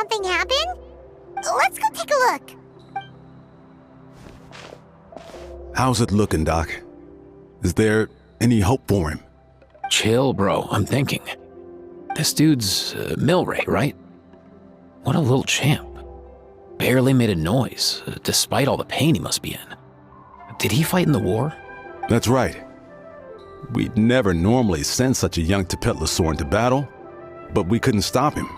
something happen? Let's go take a look. How's it looking, Doc? Is there any hope for him? Chill, bro. I'm thinking. This dude's Milray, right? What a little champ. Barely made a noise, despite all the pain he must be in. Did he fight in the war? That's right. We'd never normally send such a young Tepetlosaur into battle, but we couldn't stop him.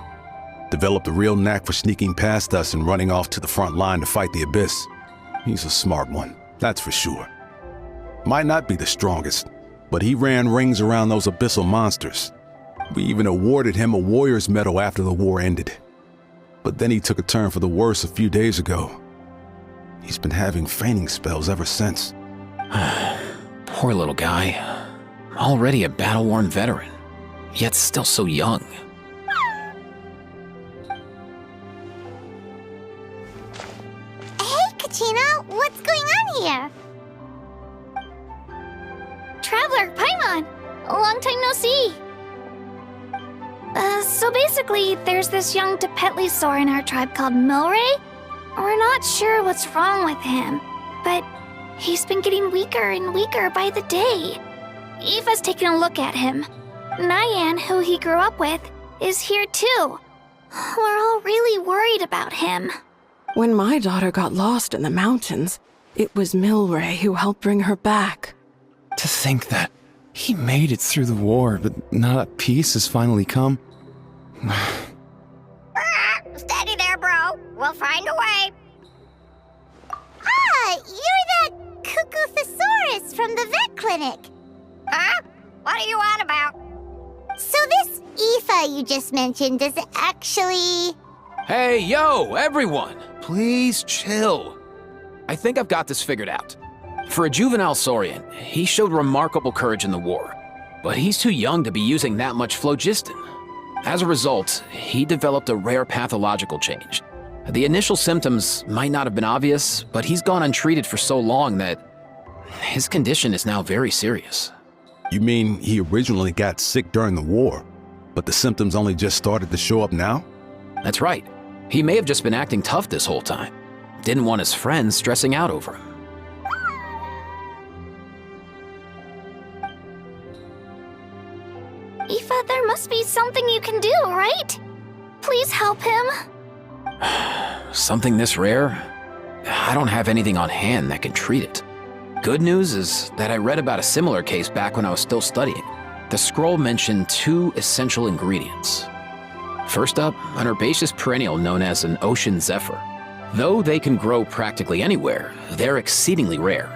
Developed a real knack for sneaking past us and running off to the front line to fight the Abyss. He's a smart one, that's for sure. Might not be the strongest, but he ran rings around those abyssal monsters. We even awarded him a warrior's medal after the war ended. But then he took a turn for the worse a few days ago. He's been having fainting spells ever since. Poor little guy. Already a battle-worn veteran, yet still so young. Hey, Kachina, what's going on here? Traveler, Paimon! Long time no see! So basically, there's this young Tepetlosaur in our tribe called Milray. We're not sure what's wrong with him, but he's been getting weaker and weaker by the day. Aoife's taking a look at him. Nyan, who he grew up with, is here too. We're all really worried about him. When my daughter got lost in the mountains, it was Milray who helped bring her back. To think that he made it through the war, but now that peace has finally come. Steady there, bro. We'll find a way. Ah, you're that Cuckoo-thesaurus from the vet clinic. Huh? What are you on about? So this Aoife you just mentioned is actually... Hey, yo, everyone! Please chill. I think I've got this figured out. For a juvenile Saurian, he showed remarkable courage in the war, but he's too young to be using that much phlogiston. As a result, he developed a rare pathological change. The initial symptoms might not have been obvious, but he's gone untreated for so long that his condition is now very serious. You mean he originally got sick during the war, but the symptoms only just started to show up now? That's right. He may have just been acting tough this whole time. Didn't want his friends stressing out over him. Aoife, there must be something you can do, right? Please help him. Something this rare? I don't have anything on hand that can treat it. Good news is that I read about a similar case back when I was still studying. The scroll mentioned 2 essential ingredients. First up, an herbaceous perennial known as an ocean zephyr. Though they can grow practically anywhere, they're exceedingly rare.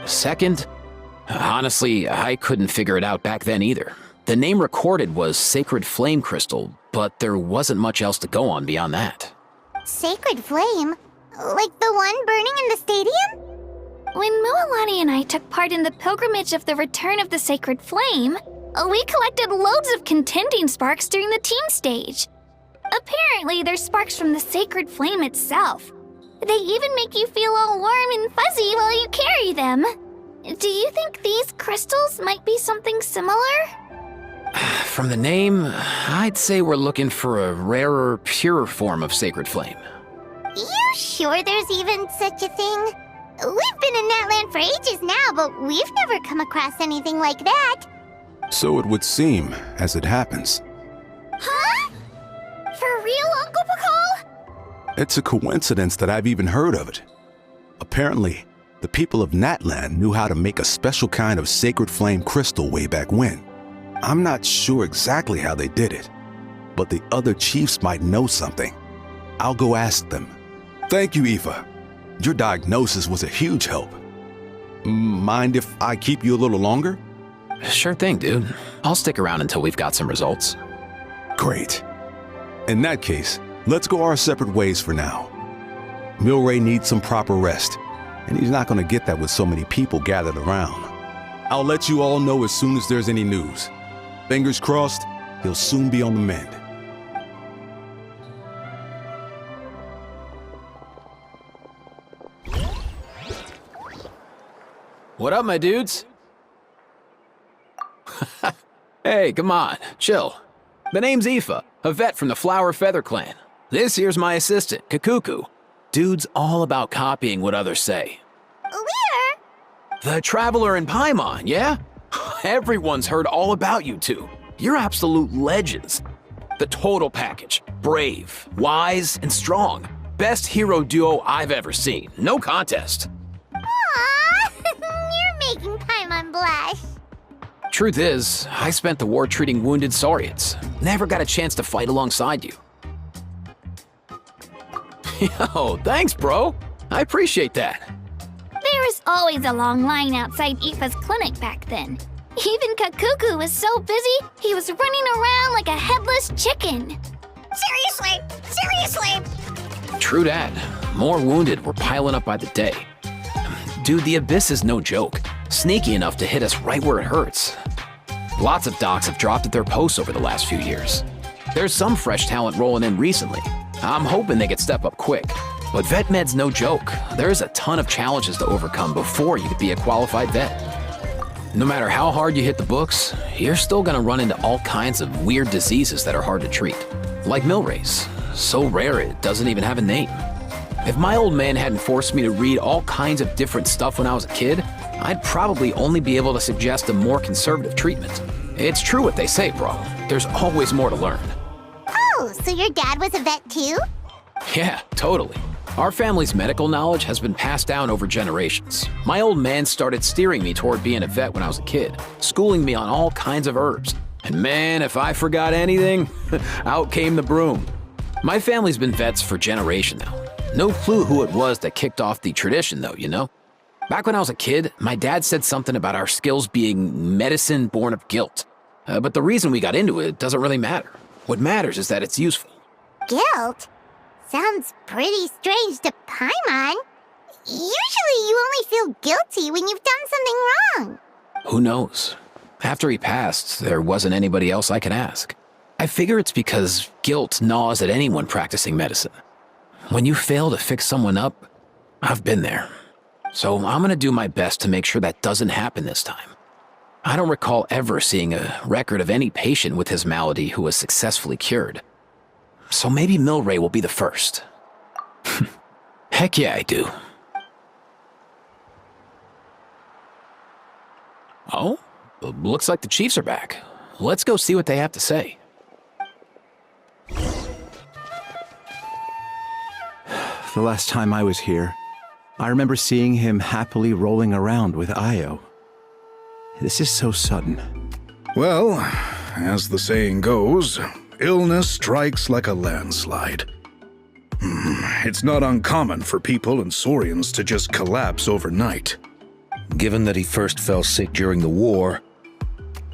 Second, honestly, I couldn't figure it out back then either. The name recorded was Sacred Flame Crystal, but there wasn't much else to go on beyond that. Sacred Flame? Like the one burning in the stadium? When Mualani and I took part in the pilgrimage of the Return of the Sacred Flame, we collected loads of contending sparks during the team stage. Apparently, they're sparks from the Sacred Flame itself. They even make you feel all warm and fuzzy while you carry them. Do you think these crystals might be something similar? From the name, I'd say we're looking for a rarer, purer form of Sacred Flame. You sure there's even such a thing? We've been in that land for ages now, but we've never come across anything like that. So it would seem, as it happens. Huh? For real, Uncle Pakal? It's a coincidence that I've even heard of it. Apparently, the people of Natland knew how to make a special kind of sacred flame crystal way back when. I'm not sure exactly how they did it, but the other chiefs might know something. I'll go ask them. Thank you, Aoife. Your diagnosis was a huge help. Mind if I keep you a little longer? Sure thing, dude. I'll stick around until we've got some results. Great. In that case, let's go our separate ways for now. Milray needs some proper rest, and he's not going to get that with so many people gathered around. I'll let you all know as soon as there's any news. Fingers crossed, he'll soon be on the mend. What up, my dudes? Hey, come on, chill. The name's Aoife, a vet from the Flower Feather clan. This here's my assistant, Kakuku. Dude's all about copying what others say. We're... The Traveler in Paimon, yeah? Everyone's heard all about you two. You're absolute legends. The total package. Brave, wise, and strong. Best hero duo I've ever seen. No contest. Aww, you're making Paimon blush. Truth is, I spent the war treating wounded Saurians. Never got a chance to fight alongside you. Yo, thanks, bro. I appreciate that. There was always a long line outside Aoife's clinic back then. Even Kakuku was so busy, he was running around like a headless chicken. Seriously! True that. More wounded were piling up by the day. Dude, the Abyss is no joke. Sneaky enough to hit us right where it hurts. Lots of docs have dropped at their posts over the last few years. There's some fresh talent rolling in recently. I'm hoping they could step up quick. But vet med's no joke. There's a ton of challenges to overcome before you could be a qualified vet. No matter how hard you hit the books, you're still gonna run into all kinds of weird diseases that are hard to treat. Like Milray's. So rare it doesn't even have a name. If my old man hadn't forced me to read all kinds of different stuff when I was a kid, I'd probably only be able to suggest a more conservative treatment. It's true what they say, bro. There's always more to learn. Oh, so your dad was a vet too? Yeah, totally. Our family's medical knowledge has been passed down over generations. My old man started steering me toward being a vet when I was a kid, schooling me on all kinds of herbs. And man, if I forgot anything, out came the broom. My family's been vets for generations now. No clue who it was that kicked off the tradition though, you know? Back when I was a kid, my dad said something about our skills being medicine born of guilt. But the reason we got into it doesn't really matter. What matters is that it's useful. Guilt? Sounds pretty strange to Paimon. Usually you only feel guilty when you've done something wrong. Who knows? After he passed, there wasn't anybody else I could ask. I figure it's because guilt gnaws at anyone practicing medicine. When you fail to fix someone up, I've been there. So I'm gonna do my best to make sure that doesn't happen this time. I don't recall ever seeing a record of any patient with his malady who was successfully cured. So maybe Milray will be the first. Heck yeah, I do. Oh, looks like the Chiefs are back. Let's go see what they have to say. The last time I was here, I remember seeing him happily rolling around with Io. This is so sudden. Well, as the saying goes, illness strikes like a landslide. It's not uncommon for people and Saurians to just collapse overnight. Given that he first fell sick during the war,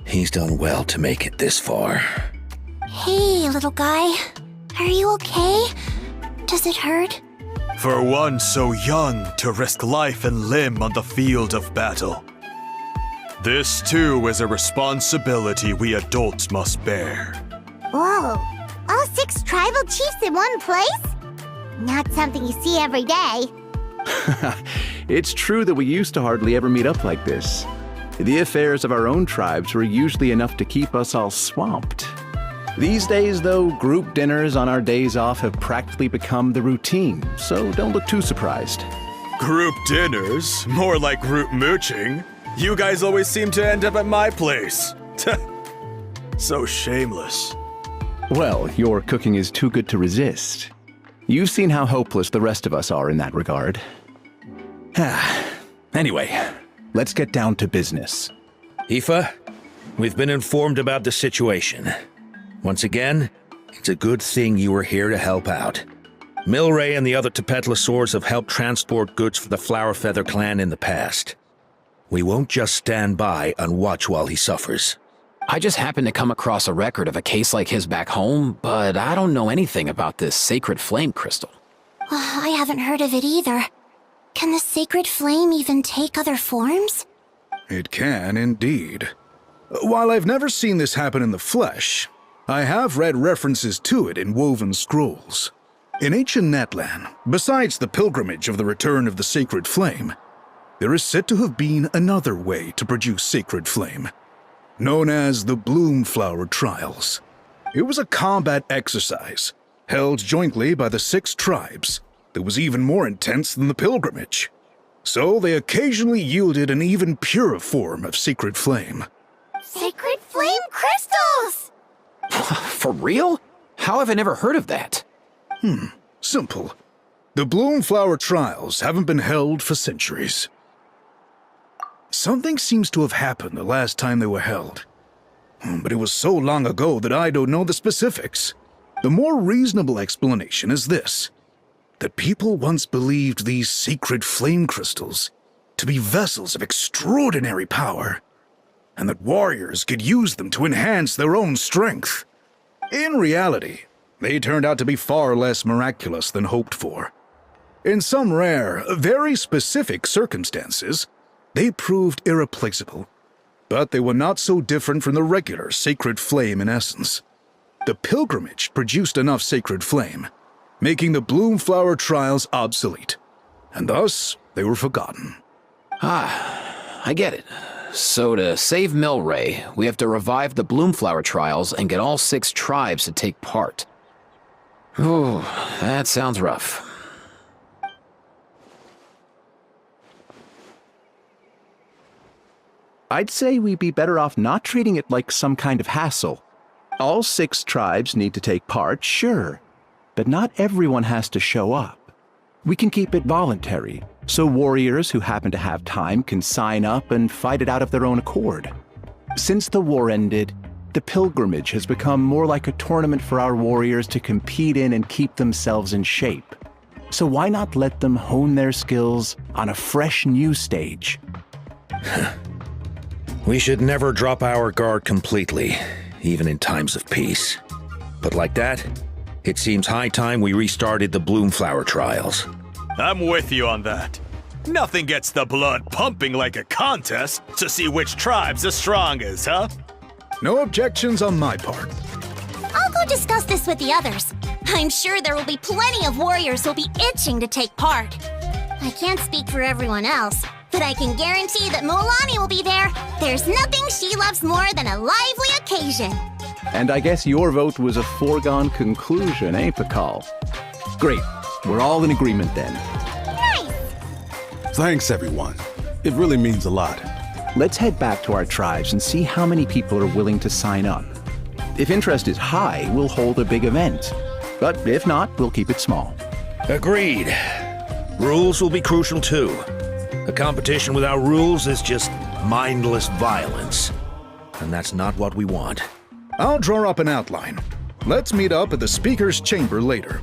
he's done well to make it this far. Hey, little guy. Are you okay? Does it hurt? For one so young to risk life and limb on the field of battle. This too is a responsibility we adults must bear. Whoa, all 6 tribal chiefs in one place? Not something you see every day. It's true that we used to hardly ever meet up like this. The affairs of our own tribes were usually enough to keep us all swamped. These days, though, group dinners on our days off have practically become the routine, so don't look too surprised. Group dinners? More like group mooching. You guys always seem to end up at my place. So shameless. Well, your cooking is too good to resist. You've seen how hopeless the rest of us are in that regard. Anyway, let's get down to business. Aoife, we've been informed about the situation. Once again, it's a good thing you were here to help out. Milray and the other Tepetlosaurs have helped transport goods for the Flower Feather clan in the past. We won't just stand by and watch while he suffers. I just happened to come across a record of a case like his back home, but I don't know anything about this sacred flame crystal. I haven't heard of it either. Can the sacred flame even take other forms? It can indeed. While I've never seen this happen in the flesh, I have read references to it in woven scrolls. In ancient Natlan, besides the pilgrimage of the return of the sacred flame, there is said to have been another way to produce sacred flame, known as the Bloom Flower Trials. It was a combat exercise held jointly by the 6 tribes that was even more intense than the pilgrimage. So they occasionally yielded an even purer form of sacred flame. Sacred flame crystals! For real? How have I never heard of that? Simple. The Bloomflower trials haven't been held for centuries. Something seems to have happened the last time they were held. But it was so long ago that I don't know the specifics. The more reasonable explanation is this: that people once believed these sacred flame crystals to be vessels of extraordinary power, and that warriors could use them to enhance their own strength. In reality, they turned out to be far less miraculous than hoped for. In some rare, very specific circumstances, they proved irreplaceable, but they were not so different from the regular sacred flame in essence. The pilgrimage produced enough sacred flame, making the Bloomflower trials obsolete, and thus they were forgotten. I get it. So to save Milray, we have to revive the Bloomflower trials and get all 6 tribes to take part. Ooh, that sounds rough. I'd say we'd be better off not treating it like some kind of hassle. All 6 tribes need to take part, sure, but not everyone has to show up. We can keep it voluntary, so warriors who happen to have time can sign up and fight it out of their own accord. Since the war ended, the pilgrimage has become more like a tournament for our warriors to compete in and keep themselves in shape. So why not let them hone their skills on a fresh new stage? We should never drop our guard completely, even in times of peace. But like that, it seems high time we restarted the Bloomflower trials. I'm with you on that. Nothing gets the blood pumping like a contest to see which tribe's the strongest, huh? No objections on my part. I'll go discuss this with the others. I'm sure there will be plenty of warriors who'll be itching to take part. I can't speak for everyone else, but I can guarantee that Mualani will be there. There's nothing she loves more than a lively occasion. And I guess your vote was a foregone conclusion, eh, Pakal? Great. We're all in agreement then. Nice! Thanks, everyone. It really means a lot. Let's head back to our tribes and see how many people are willing to sign up. If interest is high, we'll hold a big event. But if not, we'll keep it small. Agreed. Rules will be crucial too. A competition without rules is just mindless violence. And that's not what we want. I'll draw up an outline. Let's meet up at the Speaker's Chamber later.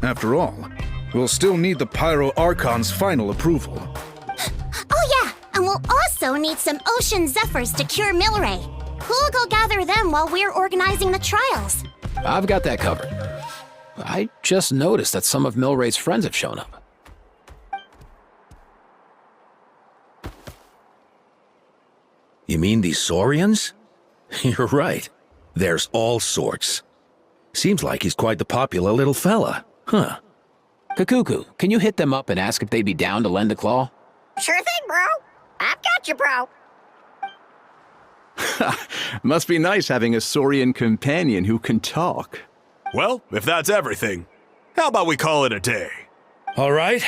After all, we'll still need the Pyro Archon's final approval. Oh yeah, and we'll also need some Ocean Zephyrs to cure Milray. Who'll go gather them while we're organizing the trials? I've got that covered. I just noticed that some of Milray's friends have shown up. You mean these Saurians? You're right. There's all sorts. Seems like he's quite the popular little fella. Huh. Kakuku, can you hit them up and ask if they'd be down to lend a claw? Sure thing, bro. I've got you, bro. Must be nice having a Saurian companion who can talk. Well, if that's everything, how about we call it a day? All right.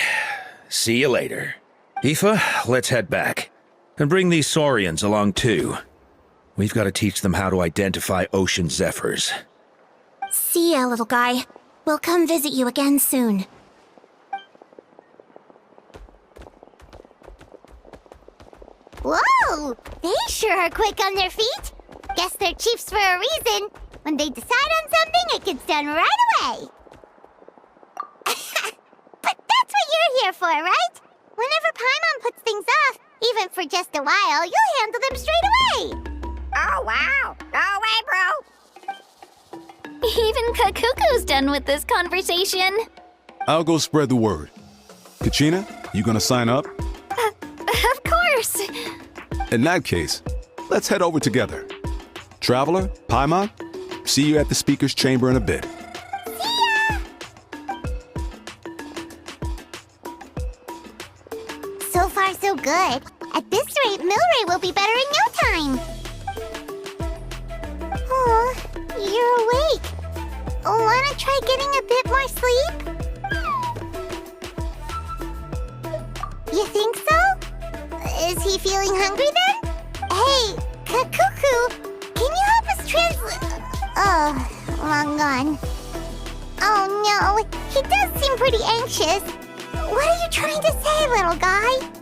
See you later. Aoife, let's head back. And bring these Saurians along too. We've got to teach them how to identify Ocean Zephyrs. See ya, little guy. We'll come visit you again soon. Whoa! They sure are quick on their feet. Guess they're chiefs for a reason. When they decide on something, it gets done right away. But that's what you're here for, right? Whenever Paimon puts things off, even for just a while, you'll handle them straight away. Oh, wow. No way, bro. Even Kakuku's done with this conversation. I'll go spread the word. Kachina, you gonna sign up? Of course. In that case, let's head over together. Traveler, Paimon, see you at the Speaker's Chamber in a bit. So far, so good. At this rate, Milray will be better in no time. Oh, you're awake. Wanna try getting a bit gun. Oh no, he does seem pretty anxious. What are you trying to say, little guy?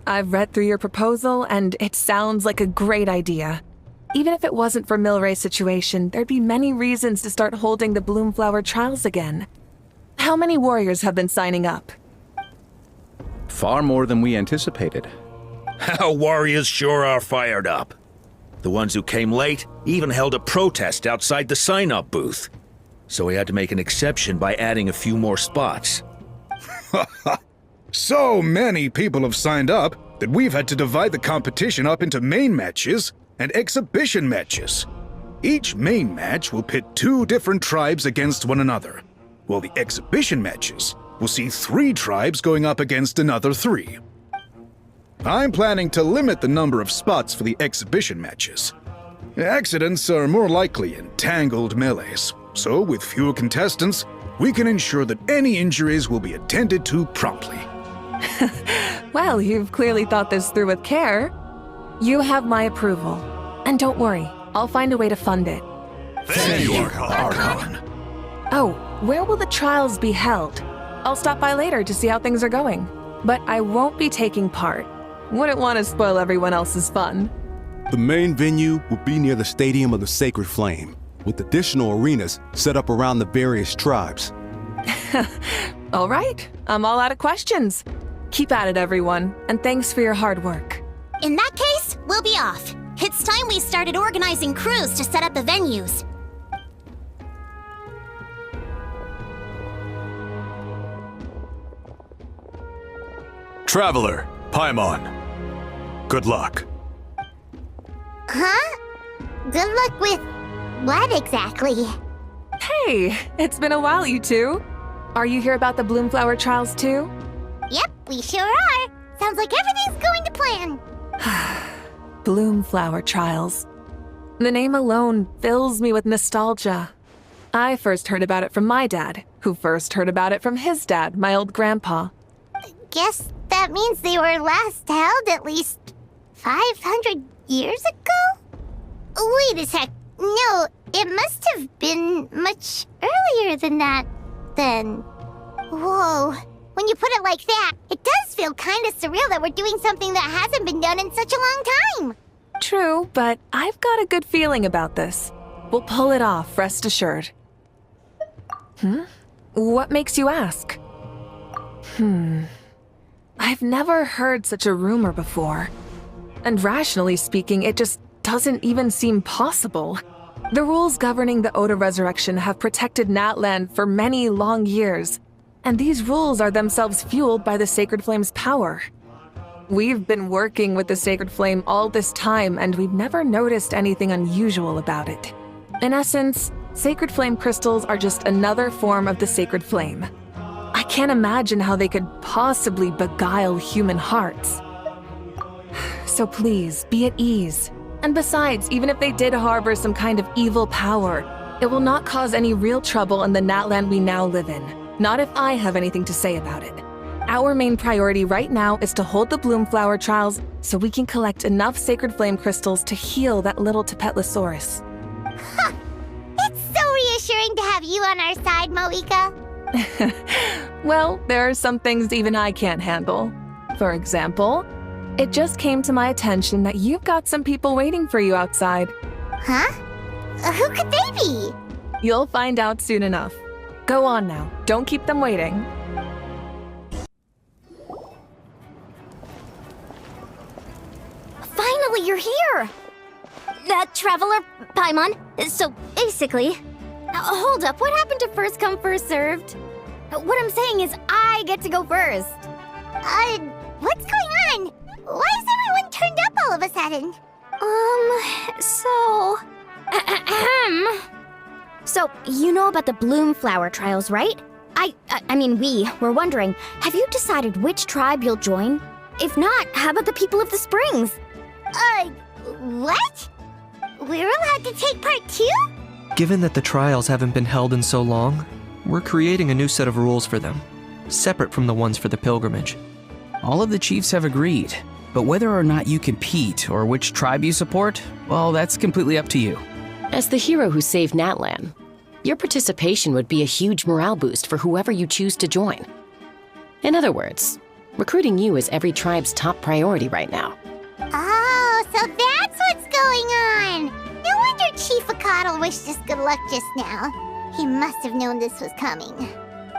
I've read through your proposal, and it sounds like a great idea. Even if it wasn't for Milray's situation, there'd be many reasons to start holding the Bloomflower trials again. How many warriors have been signing up? Far more than we anticipated. Our warriors sure are fired up. The ones who came late even held a protest outside the sign-up booth. So we had to make an exception by adding a few more spots. So many people have signed up that we've had to divide the competition up into main matches and exhibition matches. Each main match will pit 2 different tribes against one another, while the exhibition matches will see 3 tribes going up against another 3. I'm planning to limit the number of spots for the exhibition matches. Accidents are more likely in tangled melees, so with fewer contestants, we can ensure that any injuries will be attended to promptly. Well, you've clearly thought this through with care. You have my approval. And don't worry, I'll find a way to fund it. Thank you, Archon. Oh, where will the trials be held? I'll stop by later to see how things are going. But I won't be taking part. Wouldn't want to spoil everyone else's fun. The main venue will be near the Stadium of the Sacred Flame, with additional arenas set up around the various tribes. All right, I'm all out of questions. Keep at it, everyone, and thanks for your hard work. In that case, we'll be off. It's time we started organizing crews to set up the venues. Traveler, Paimon. Good luck. Huh? Good luck with what exactly? Hey, it's been a while, you two. Are you here about the Bloomflower trials too? Yep, we sure are. Sounds like everything's going to plan. Bloomflower Trials. The name alone fills me with nostalgia. I first heard about it from my dad, who first heard about it from his dad, my old grandpa. Guess that means they were last held at least 500 years ago? Wait a sec. No, it must have been much earlier than that, then. Whoa. When you put it like that, it does feel kind of surreal that we're doing something that hasn't been done in such a long time. True, but I've got a good feeling about this. We'll pull it off, rest assured. What makes you ask? I've never heard such a rumor before. And rationally speaking, it just doesn't even seem possible. The rules governing the Oda resurrection have protected Natland for many long years, and these rules are themselves fueled by the Sacred Flame's power. We've been working with the Sacred Flame all this time, and we've never noticed anything unusual about it. In essence, Sacred Flame crystals are just another form of the Sacred Flame. I can't imagine how they could possibly beguile human hearts. So please, be at ease. And besides, even if they did harbor some kind of evil power, it will not cause any real trouble in the Natland we now live in. Not if I have anything to say about it. Our main priority right now is to hold the Bloomflower Trials so we can collect enough Sacred Flame crystals to heal that little Tapetlosaurus. Huh. It's so reassuring to have you on our side, Moika. Well, there are some things even I can't handle. For example, it just came to my attention that you've got some people waiting for you outside. Huh? Who could they be? You'll find out soon enough. Go on now. Don't keep them waiting. Finally, you're here! That traveler, Paimon. So, basically... hold up, what happened to first come, first served? What I'm saying is I get to go first. What's going on? Why is everyone turned up all of a sudden? So, you know about the Bloomflower Trials, right? I mean, we were wondering, have you decided which tribe you'll join? If not, how about the people of the Springs? What? We're allowed to take part too? Given that the trials haven't been held in so long, we're creating a new set of rules for them, separate from the ones for the pilgrimage. All of the chiefs have agreed, but whether or not you compete or which tribe you support, well, that's completely up to you. As the hero who saved Natlan, your participation would be a huge morale boost for whoever you choose to join. In other words, recruiting you is every tribe's top priority right now. Oh, so that's what's going on! No wonder Chief Akatl wished us good luck just now. He must have known this was coming.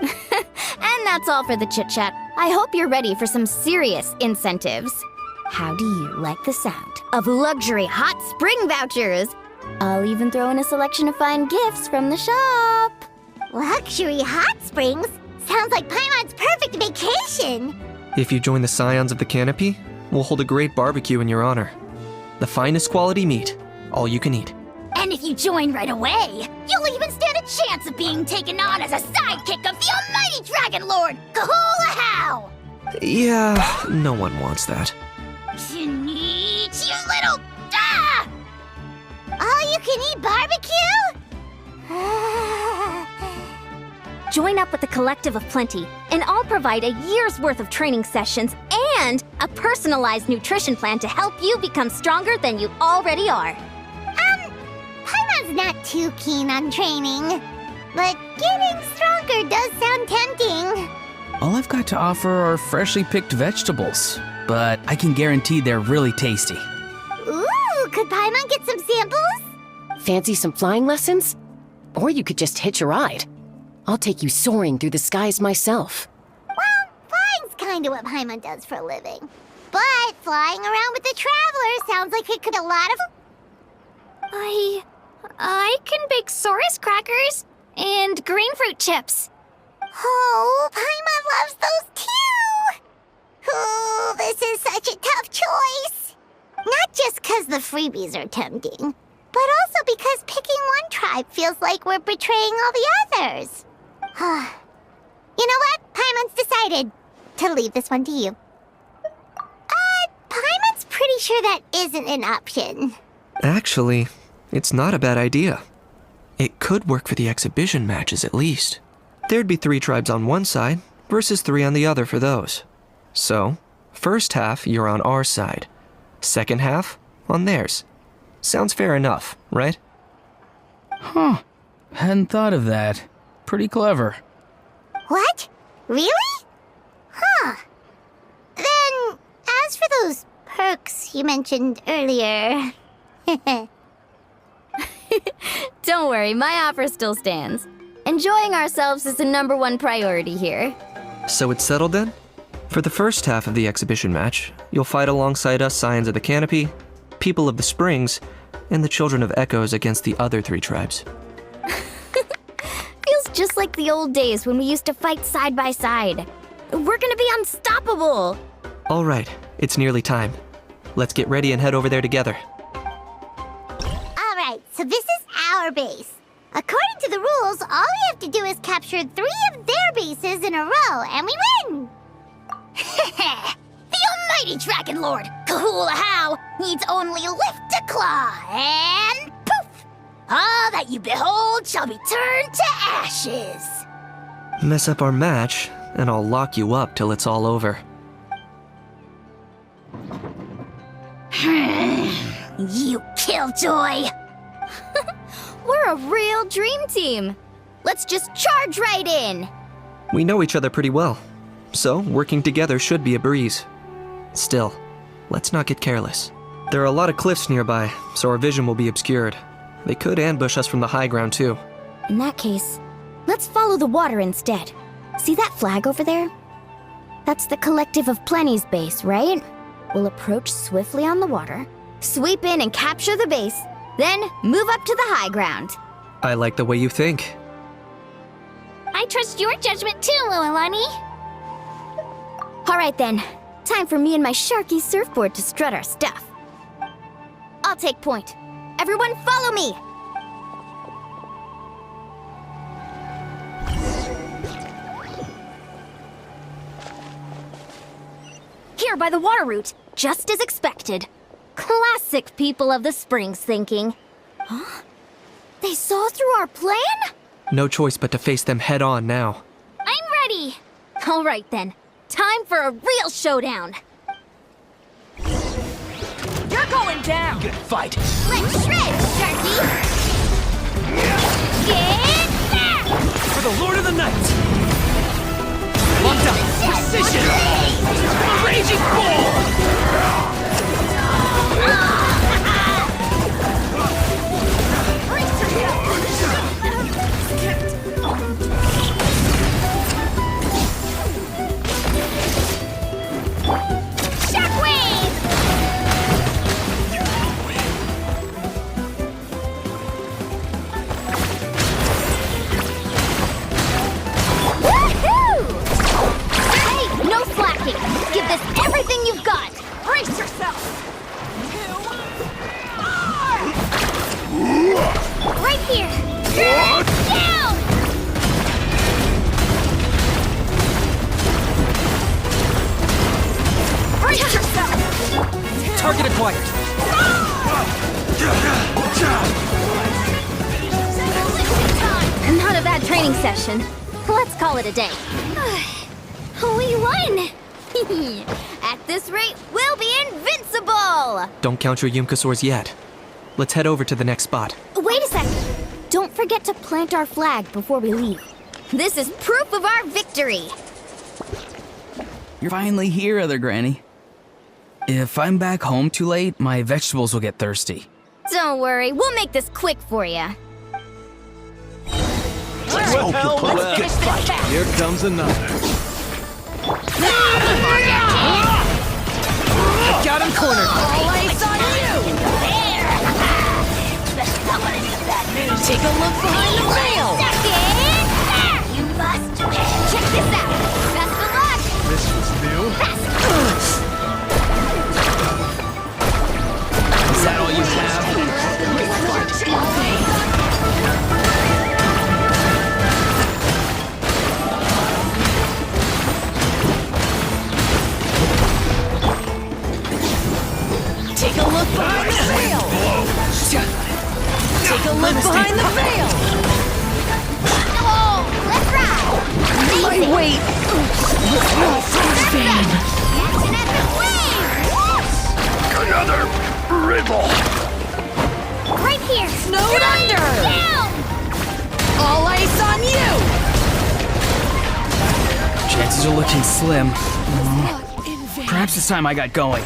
And that's all for the chit-chat. I hope you're ready for some serious incentives. How do you like the sound of luxury hot spring vouchers? I'll even throw in a selection of fine gifts from the shop. Luxury hot springs? Sounds like Paimon's perfect vacation. If you join the Scions of the Canopy, we'll hold a great barbecue in your honor. The finest quality meat, all you can eat. And if you join right away, you'll even stand a chance of being taken on as a sidekick of the almighty Dragon Lord, Kahula-How! Yeah, no one wants that. You little... All-you-can-eat barbecue? Join up with the Collective of Plenty, and I'll provide a year's worth of training sessions and a personalized nutrition plan to help you become stronger than you already are. Paimon's not too keen on training, but getting stronger does sound tempting. All I've got to offer are freshly picked vegetables, but I can guarantee they're really tasty. Ooh, could Paimon get some samples? Fancy some flying lessons? Or you could just hitch a ride. I'll take you soaring through the skies myself. Well, flying's kind of what Paimon does for a living. But flying around with the Traveler sounds like it could a lot of... I can bake Saurus crackers and green fruit chips. Oh, Paimon loves those too! Oh, this is such a tough choice. Not just because the freebies are tempting, but also because picking one tribe feels like we're betraying all the others. You know what? Paimon's decided to leave this one to you. sure that isn't an option. Actually, it's not a bad idea. It could work for the exhibition matches at least. There'd be 3 tribes on one side versus 3 on the other for those. So, first half you're on our side, second half on theirs. Sounds fair enough, right? Huh. Hadn't thought of that. Pretty clever. What? Really? Huh. Then, as for those perks you mentioned earlier... Don't worry, my offer still stands. Enjoying ourselves is the #1 priority here. So it's settled then? For the first half of the exhibition match, you'll fight alongside us Scions of the Canopy, People of the Springs, and the Children of Echoes against the other 3 tribes. Feels just like the old days when we used to fight side by side. We're gonna be unstoppable! All right, it's nearly time. Let's get ready and head over there together. Alright, so this is our base. According to the rules, all we have to do is capture 3 of their bases in a row, and we win! The almighty Dragon Lord, Kahula How, needs only lift a claw, and poof! All that you behold shall be turned to ashes. Mess up our match, and I'll lock you up till it's all over. You killjoy! We're a real dream team. Let's just charge right in. We know each other pretty well, so working together should be a breeze. Still, let's not get careless. There are a lot of cliffs nearby, so our vision will be obscured. They could ambush us from the high ground too. In that case, let's follow the water instead. See that flag over there? That's the Collective of Plenty's base, right? We'll approach swiftly on the water, sweep in and capture the base, then move up to the high ground. I like the way you think. I trust your judgment too, Lualani. All right then, time for me and my Sharky surfboard to strut our stuff. I'll take point. Everyone follow me! Here by the water route, just as expected. Classic People of the Springs thinking. Huh? They saw through our plan? No choice but to face them head on now. I'm ready! All right then, time for a real showdown. You're going down! Good fight! Let's shred, Sharky! Get there! For the Lord of the Night! Locked up! Precision! A raging bull! Give this everything you've got! Brace yourself! Right here! Down! Brace yourself! Target acquired! Not a bad training session. Let's call it a day. We won! At this rate, we'll be invincible! Don't count your Yumkasaurs yet. Let's head over to the next spot. Wait a sec! Don't forget to plant our flag before we leave. This is proof of our victory! You're finally here, Other Granny. If I'm back home too late, my vegetables will get thirsty. Don't worry, we'll make this quick for you. Good fight. Here comes another. I got him cornered! All eyes on you! Take a look behind the veil! You must Check this out! Best of luck! This was new. Is that all you have? Take a look behind the veil! Oh, let's ride! My weight was not in vain. Action at the wing! Another riddle. Right here! Snowed under! Down! All ice on you! Chances are looking slim. Perhaps it's time I got going.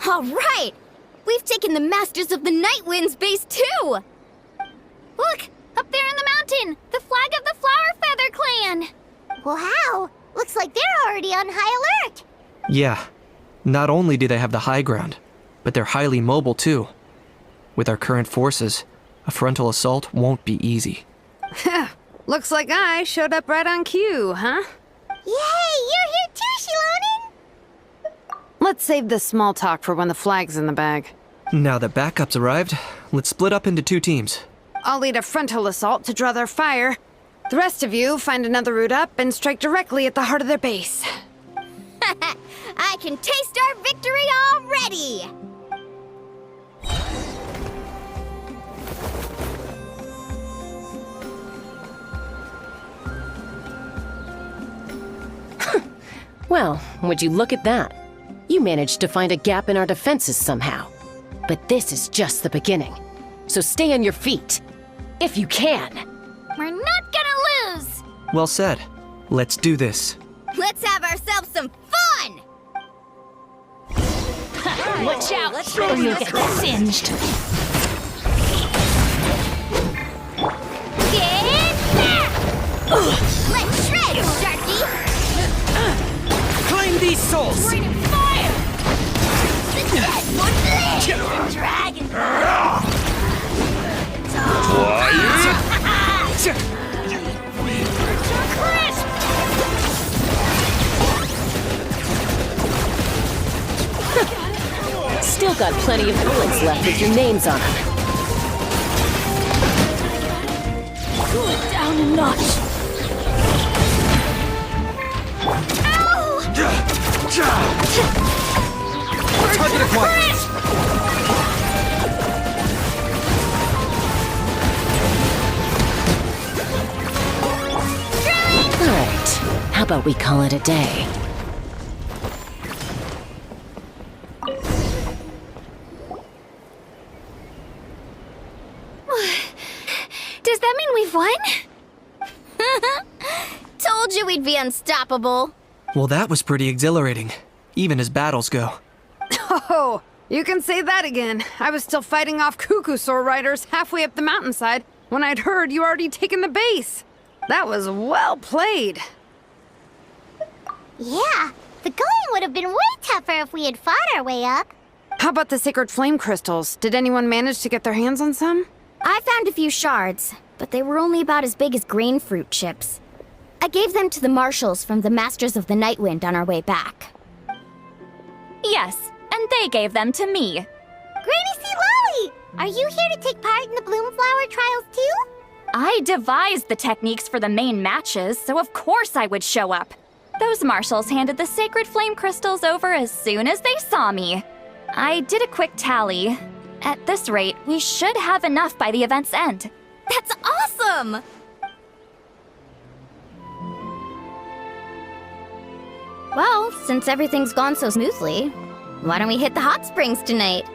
All right! We've taken the Masters of the Night Wind's base too! Look! Up there in the mountain! The flag of the Flower Feather Clan! Wow! Looks like they're already on high alert! Yeah. Not only do they have the high ground, but they're highly mobile too. With our current forces, a frontal assault won't be easy. Looks like I showed up right on cue, huh? Yay! You're here too, Shilonin! Let's save this small talk for when the flag's in the bag. Now that backup's arrived, let's split up into 2 teams. I'll lead a frontal assault to draw their fire. The rest of you find another route up and strike directly at the heart of their base. I can taste our victory already! Well, would you look at that? You managed to find a gap in our defenses somehow. But this is just the beginning. So stay on your feet. If you can. We're not gonna lose! Well said. Let's do this. Let's have ourselves some fun! Watch out! Or you'll get singed. Let's shred, Sharky! Claim these souls! Rain of fire! Dragon! Crisp! Still got plenty of bullets left with your names on them. Cool it down a notch. Target acquired! Alright, how about we call it a day? Does that mean we've won? Told you we'd be unstoppable. Well, that was pretty exhilarating, even as battles go. Oh, you can say that again. I was still fighting off Cuckoosaur riders halfway up the mountainside when I'd heard you already taken the base. That was well played. Yeah, the going would have been way tougher if we had fought our way up. How about the sacred flame crystals? Did anyone manage to get their hands on some? I found a few shards, but they were only about as big as grain fruit chips. I gave them to the marshals from the Masters of the Night Wind on our way back. Yes, and they gave them to me. Granny C. Lolly! Are you here to take part in the Bloomflower trials too? I devised the techniques for the main matches, so of course I would show up. Those marshals handed the sacred flame crystals over as soon as they saw me. I did a quick tally. At this rate, we should have enough by the event's end. That's awesome! Well, since everything's gone so smoothly, why don't we hit the hot springs tonight?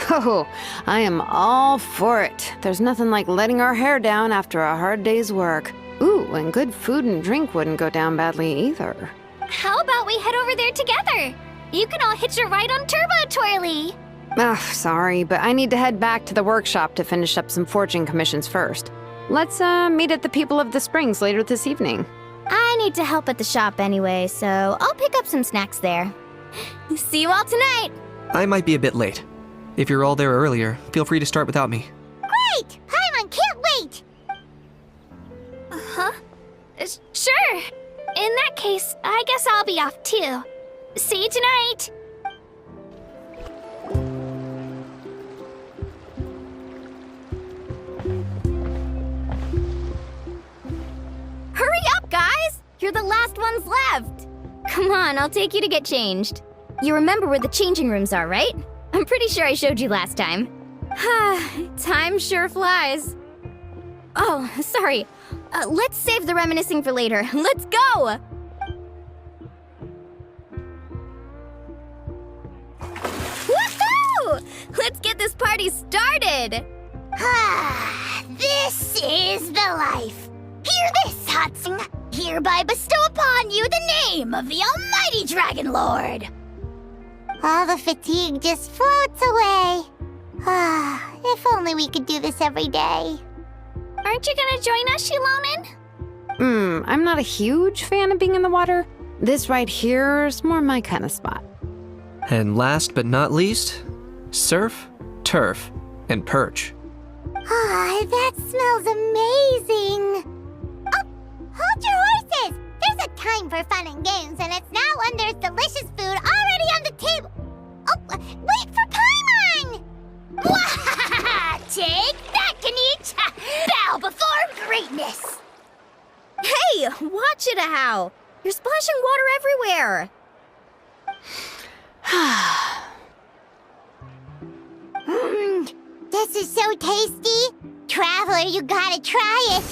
Oh, I am all for it. There's nothing like letting our hair down after a hard day's work. Ooh, and good food and drink wouldn't go down badly either. How about we head over there together? You can all hitch a ride on Turbo Twirly. Ugh, sorry, but I need to head back to the workshop to finish up some forging commissions first. Let's meet at the People of the Springs later this evening. I need to help at the shop anyway, so I'll pick up some snacks there. See you all tonight! I might be a bit late. If you're all there earlier, feel free to start without me. Great! Paimon can't wait! Huh? Sure. In that case, I guess I'll be off too. See you tonight! Hurry up, guys! You're the last ones left! Come on, I'll take you to get changed. You remember where the changing rooms are, right? I'm pretty sure I showed you last time. Time sure flies. Oh, sorry. Let's save the reminiscing for later. Let's go! Woohoo! Let's get this party started! This is the life. Hear this, Hudson. Hereby bestow upon you the name of the Almighty Dragon Lord. All the fatigue just floats away. If only we could do this every day. Aren't you gonna join us, Shilonen? I'm not a huge fan of being in the water. This right here is more my kind of spot. And last but not least, surf, turf, and perch. That smells amazing. Oh, hold your horses. There's a time for fun and games, and it's now when there's delicious food already on the table. Oh, wait for Paimon! Take that, Kanich! Bow before greatness! Hey, watch it, How! You're splashing water everywhere! This is so tasty. Traveler, you gotta try it.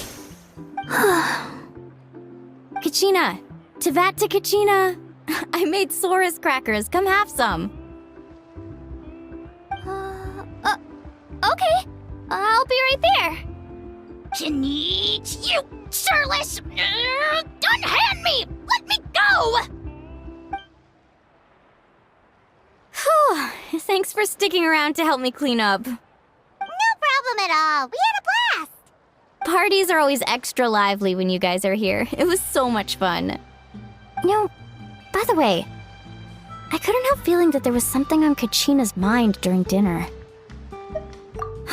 Kachina! Tevat to Kachina! I made Saurus crackers. Come have some. Okay. I'll be right there. Kanich, you shirtless! Unhand me! Let me go! Whew. Thanks for sticking around to help me clean up. No problem at all. We had a blast. Parties are always extra lively when you guys are here. It was so much fun. By the way, I couldn't help feeling that there was something on Kachina's mind during dinner.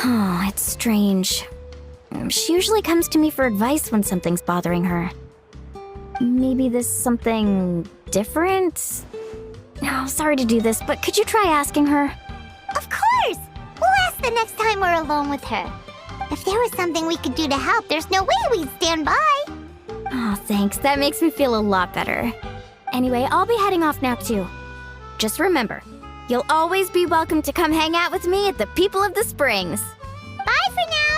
Oh, it's strange. She usually comes to me for advice when something's bothering her. Maybe this something different? Oh, sorry to do this, but could you try asking her? Of course. We'll ask the next time we're alone with her. If there was something we could do to help, there's no way we'd stand by. Oh, thanks. That makes me feel a lot better. Anyway, I'll be heading off now, too. Just remember, you'll always be welcome to come hang out with me at the People of the Springs. Bye for now.